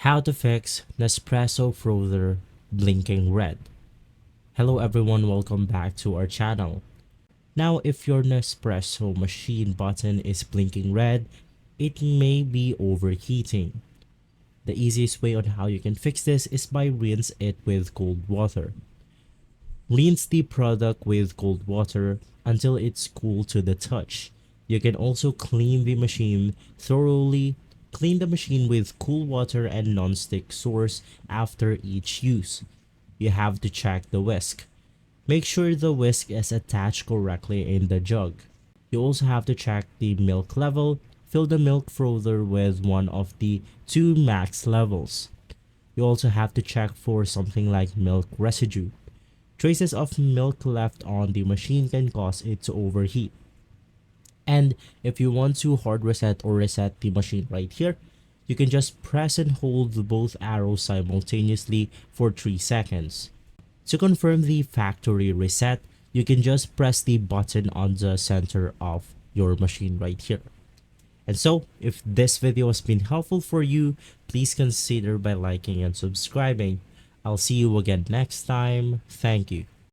How to fix Nespresso Frother blinking red. Hello everyone, welcome back to our channel. Now if your Nespresso machine button is blinking red, it may be overheating. The easiest way on how you can fix this is by rinse it with cold water. Rinse the product with cold water until it's cool to the touch. You can also clean the machine thoroughly. Clean the machine with cool water and non-stick source after each use. You have to check the whisk. Make sure the whisk is attached correctly in the jug. You also have to check the milk level. Fill the milk frother with one of the two max levels. You also have to check for something like milk residue. Traces of milk left on the machine can cause it to overheat. And if you want to hard reset or reset the machine right here, you can just press and hold both arrows simultaneously for 3 seconds. To confirm the factory reset, you can just press the button on the center of your machine right here. And so, if this video has been helpful for you, please consider by liking and subscribing. I'll see you again next time. Thank you.